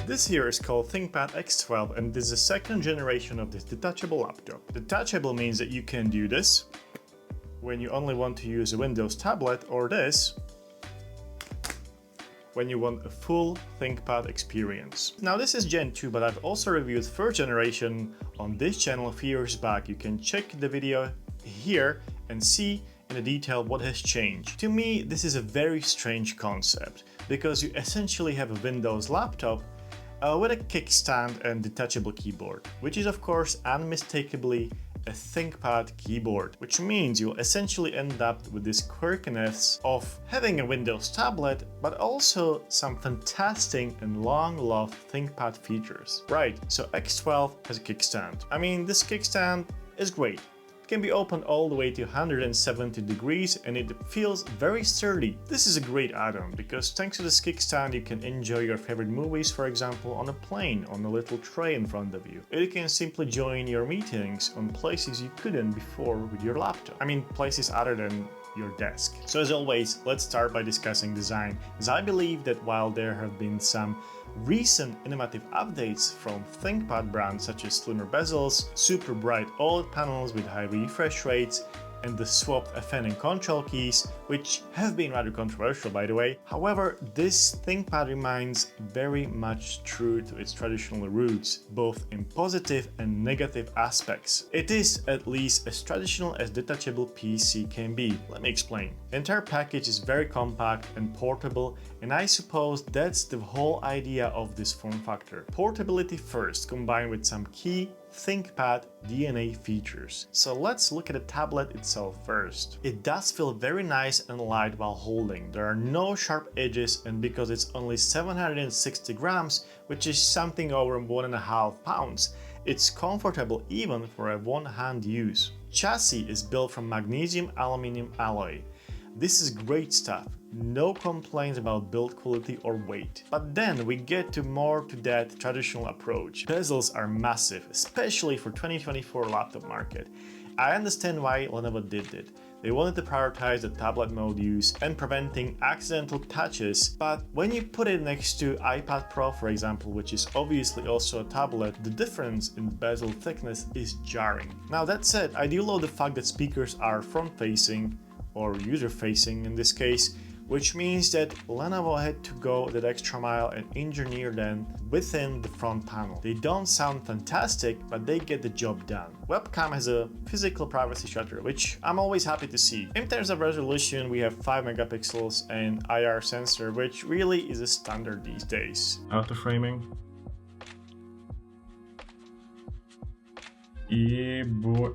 This here is called ThinkPad X12 and this is the second generation of this detachable laptop. Detachable means that you can do this when you only want to use a Windows tablet, or this when you want a full ThinkPad experience. Now this is Gen 2, but I've also reviewed first generation on this channel a few years back. You can check the video here and see in detail what has changed. To me, this is a very strange concept because you essentially have a Windows laptop with a kickstand and detachable keyboard, which is of course unmistakably a ThinkPad keyboard, which means you'll essentially end up with this quirkiness of having a Windows tablet, but also some fantastic and long-loved ThinkPad features. Right, so X12 has a kickstand. I mean, this kickstand is great. It can be opened all the way to 170 degrees and it feels very sturdy. This is a great add-on because thanks to this kickstand you can enjoy your favorite movies, for example, on a plane, on a little tray in front of you. Or you can simply join your meetings on places you couldn't before with your laptop. I mean, places other than your desk. So as always, let's start by discussing design, as I believe that while there have been some recent innovative updates from ThinkPad brands such as slimmer bezels, super bright OLED panels with high refresh rates, and the swapped FN and control keys, which have been rather controversial by the way. However, this ThinkPad remains very much true to its traditional roots, both in positive and negative aspects. It is at least as traditional as detachable PC can be. Let me explain. The entire package is very compact and portable, and I suppose that's the whole idea of this form factor. Portability first, combined with some key ThinkPad DNA features. So let's look at the tablet itself first. It does feel very nice and light while holding. There are no sharp edges, and because it's only 760 grams, which is something over 1.5 pounds, it's comfortable even for a one-hand use. Chassis is built from magnesium aluminum alloy. This is great stuff. No complaints about build quality or weight. But then we get to more to that traditional approach. Bezels are massive, especially for 2024 laptop market. I understand why Lenovo did it. They wanted to prioritize the tablet mode use and preventing accidental touches, but when you put it next to iPad Pro, for example, which is obviously also a tablet, the difference in bezel thickness is jarring. Now that said, I do love the fact that speakers are front-facing, or user-facing in this case, which means that Lenovo had to go that extra mile and engineer them within the front panel. They don't sound fantastic, but they get the job done. Webcam has a physical privacy shutter, which I'm always happy to see. In terms of resolution, we have 5 megapixels and IR sensor, which really is a standard these days. Auto framing. Yeah, boy.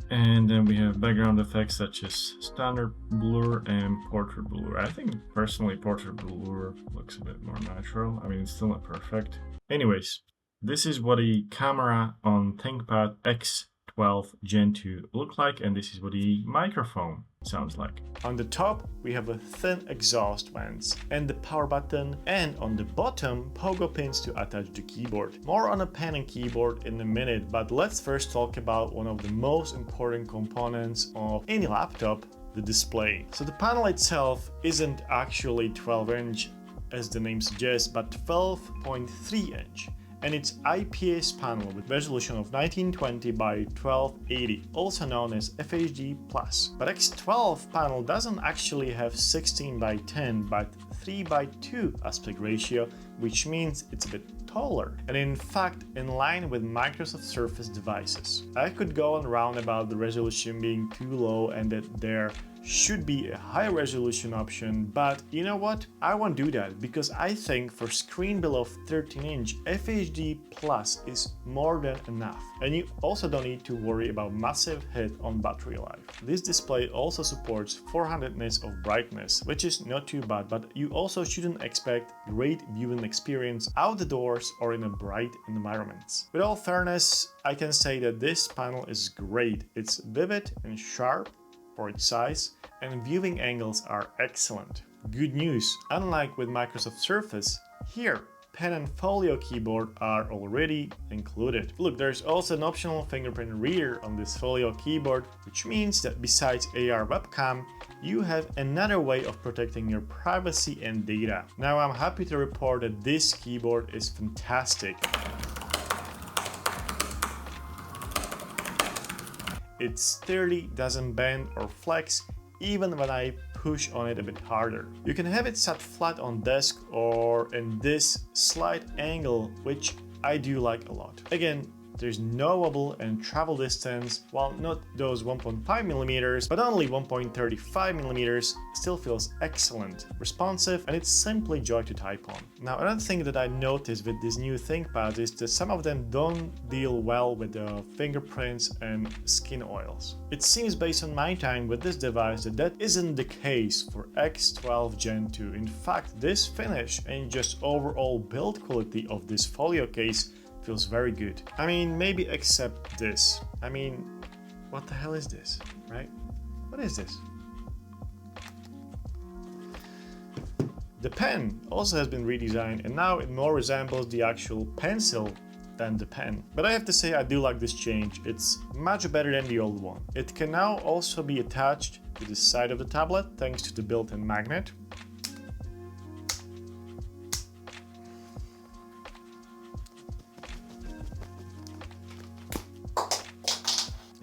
And then we have background effects such as standard blur and portrait blur. I think personally portrait blur looks a bit more natural. I mean, it's still not perfect. Anyways, this is what a camera on ThinkPad X12 Gen 2 look like, and this is what the microphone sounds like. On the top, we have a thin exhaust vents and the power button, and on the bottom, pogo pins to attach the keyboard. More on a pen and keyboard in a minute, but let's first talk about one of the most important components of any laptop, the display. So the panel itself isn't actually 12-inch as the name suggests, but 12.3-inch. And it's IPS panel with resolution of 1920 by 1280, also known as FHD+. But X12 panel doesn't actually have 16 by 10 but 3 by 2 aspect ratio, which means it's a bit taller, and in fact in line with Microsoft Surface devices. I could go on round about the resolution being too low and that there should be a high resolution option, but you know what? I won't do that because I think for screen below 13-inch, FHD Plus is more than enough. And you also don't need to worry about massive hit on battery life. This display also supports 400 nits of brightness, which is not too bad, but you also shouldn't expect great viewing experience outdoors or in a bright environments. With all fairness, I can say that this panel is great. It's vivid and sharp for its size, and viewing angles are excellent. Good news, unlike with Microsoft Surface, here pen and folio keyboard are already included. Look, there's also an optional fingerprint reader on this folio keyboard, which means that besides AR webcam, you have another way of protecting your privacy and data. Now I'm happy to report that this keyboard is fantastic. It's sturdy, doesn't bend or flex even when I push on it a bit harder. You can have it sat flat on desk or in this slight angle, which I do like a lot. Again, there's no wobble and travel distance, while not those 1.5mm, but only 1.35mm, still feels excellent, responsive, and it's simply joy to type on. Now, another thing that I noticed with these new ThinkPads is that some of them don't deal well with the fingerprints and skin oils. It seems based on my time with this device that isn't the case for X12 Gen 2. In fact, this finish and just overall build quality of this folio case feels very good. I mean, maybe except this. I mean, what the hell is this, right? What is this? The pen also has been redesigned and now it more resembles the actual pencil than the pen. But I have to say I do like this change. It's much better than the old one. It can now also be attached to the side of the tablet thanks to the built-in magnet.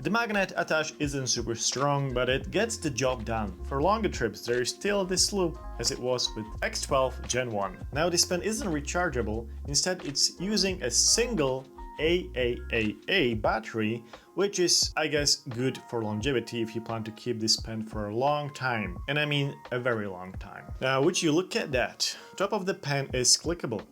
The magnet attached isn't super strong, but it gets the job done. For longer trips, there is still this loop as it was with X12 Gen 1. Now this pen isn't rechargeable, instead it's using a single AAA battery, which is, I guess, good for longevity if you plan to keep this pen for a long time. And I mean a very long time. Now, would you look at that? Top of the pen is clickable.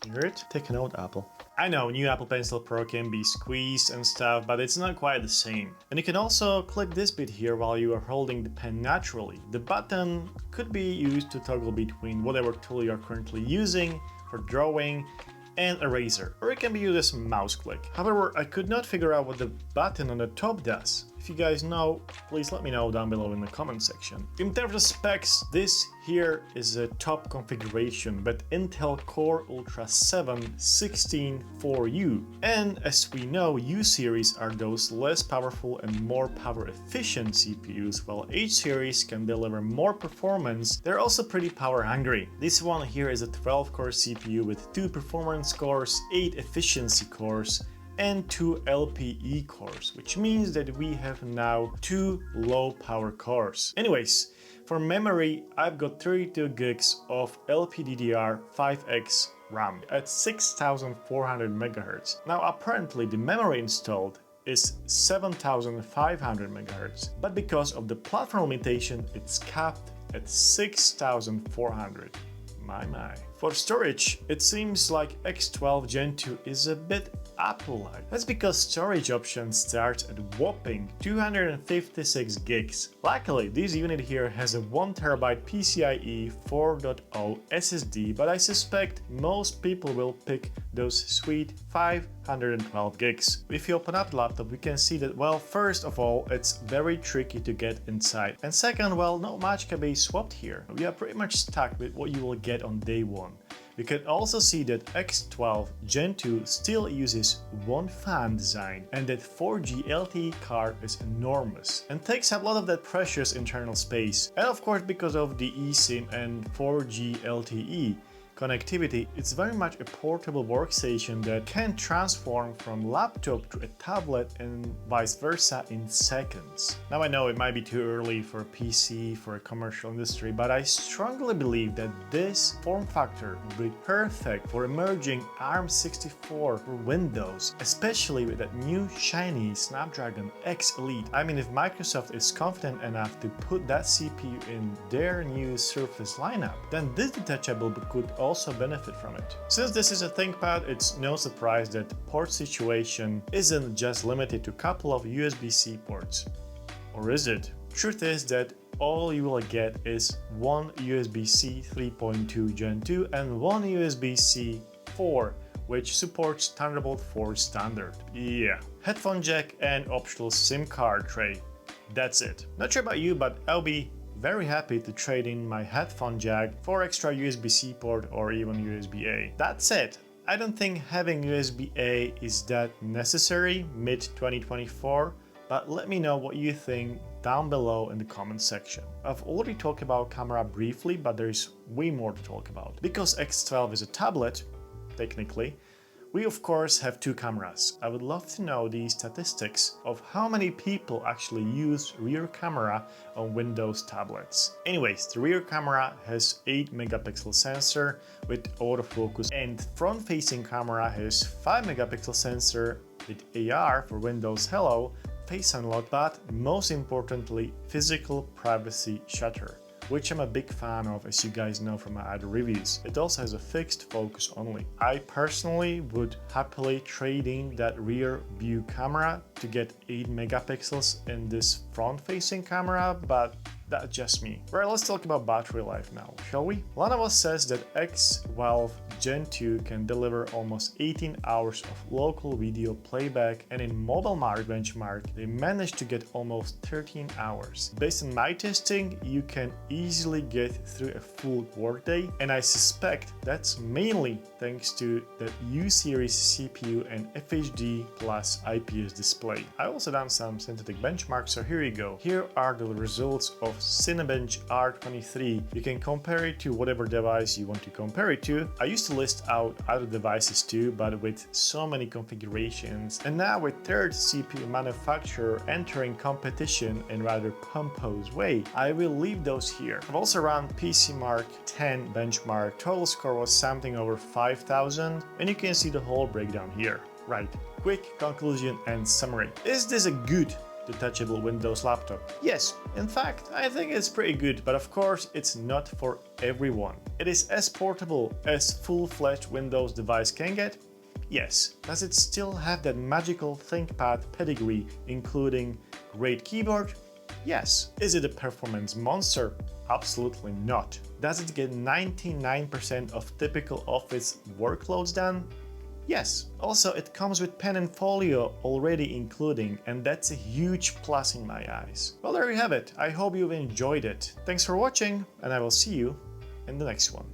You hear it? Take a note, Apple. I know, new Apple Pencil Pro can be squeezed and stuff, but it's not quite the same. And you can also click this bit here while you are holding the pen naturally. The button could be used to toggle between whatever tool you are currently using for drawing and eraser, or it can be used as a mouse click. However, I could not figure out what the button on the top does. If you guys know, please let me know down below in the comment section. In terms of specs, this here is a top configuration with Intel Core Ultra 7 164U. And as we know, U series are those less powerful and more power efficient CPUs, while H series can deliver more performance. They're also pretty power hungry. This one here is a 12-core CPU with 2 performance cores, 8 efficiency cores, and 2 LPE cores, which means that we have now 2 low power cores. Anyways, for memory, I've got 32 gigs of LPDDR5X RAM at 6400 MHz. Now apparently the memory installed is 7500 MHz, but because of the platform limitation, it's capped at 6400. My. For storage, it seems like X12 Gen 2 is a bit Apple-like. That's because storage options start at whopping 256 gigs. Luckily, this unit here has a 1TB PCIe 4.0 SSD, but I suspect most people will pick those sweet 512 gigs. If you open up the laptop, we can see that, well, first of all, it's very tricky to get inside. And second, well, not much can be swapped here. We are pretty much stuck with what you will get on day one. We can also see that X12 Gen 2 still uses one fan design and that 4G LTE card is enormous and takes up a lot of that precious internal space. And of course, because of the eSIM and 4G LTE connectivity, it's very much a portable workstation that can transform from laptop to a tablet and vice versa in seconds. Now I know it might be too early for a PC, for a commercial industry, but I strongly believe that this form factor would be perfect for emerging ARM64 for Windows, especially with that new shiny Snapdragon X Elite. I mean, if Microsoft is confident enough to put that CPU in their new Surface lineup, then this detachable could also benefit from it. Since this is a ThinkPad, it's no surprise that the port situation isn't just limited to a couple of USB-C ports. Or is it? Truth is that all you will get is one USB-C 3.2 Gen 2 and one USB-C 4, which supports Thunderbolt 4 standard. Yeah. Headphone jack and optional SIM card tray. That's it. Not sure about you, but I'll be very happy to trade in my headphone jack for extra USB-C port or even USB-A. That's it. I don't think having USB-A is that necessary mid-2024, but let me know what you think down below in the comment section. I've already talked about camera briefly, but there's way more to talk about. Because X12 is a tablet, technically, we of course have two cameras. I would love to know the statistics of how many people actually use rear camera on Windows tablets. Anyways, the rear camera has 8 megapixel sensor with autofocus, and front facing camera has 5 megapixel sensor with AR for Windows Hello, face unlock, but most importantly physical privacy shutter, which I'm a big fan of, as you guys know from my other reviews. It also has a fixed focus only. I personally would happily trade in that rear view camera to get 8 megapixels in this front-facing camera, but that's just me. Right, let's talk about battery life now, shall we? Lenovo says that X12 Gen 2 can deliver almost 18 hours of local video playback, and in mobile market benchmark, they managed to get almost 13 hours. Based on my testing, you can easily get through a full workday, and I suspect that's mainly thanks to the U-series CPU and FHD plus IPS display. I also done some synthetic benchmarks, so here you go. Here are the results of Cinebench R23. You can compare it to whatever device you want to compare it to. I used to list out other devices too, but with so many configurations, and now with third CPU manufacturer entering competition in rather pompous way, I will leave those here. I've also run PC Mark 10 benchmark. Total score was something over 5,000, and you can see the whole breakdown here. Right, quick conclusion and summary. Is this a good detachable Windows laptop? Yes, in fact, I think it's pretty good, but of course it's not for everyone. It is as portable as full-fledged Windows device can get? Yes. Does it still have that magical ThinkPad pedigree, including great keyboard? Yes. Is it a performance monster? Absolutely not. Does it get 99% of typical office workloads done? Yes. Also, it comes with pen and folio already including, and that's a huge plus in my eyes. Well, there you have it. I hope you've enjoyed it. Thanks for watching, and I will see you in the next one.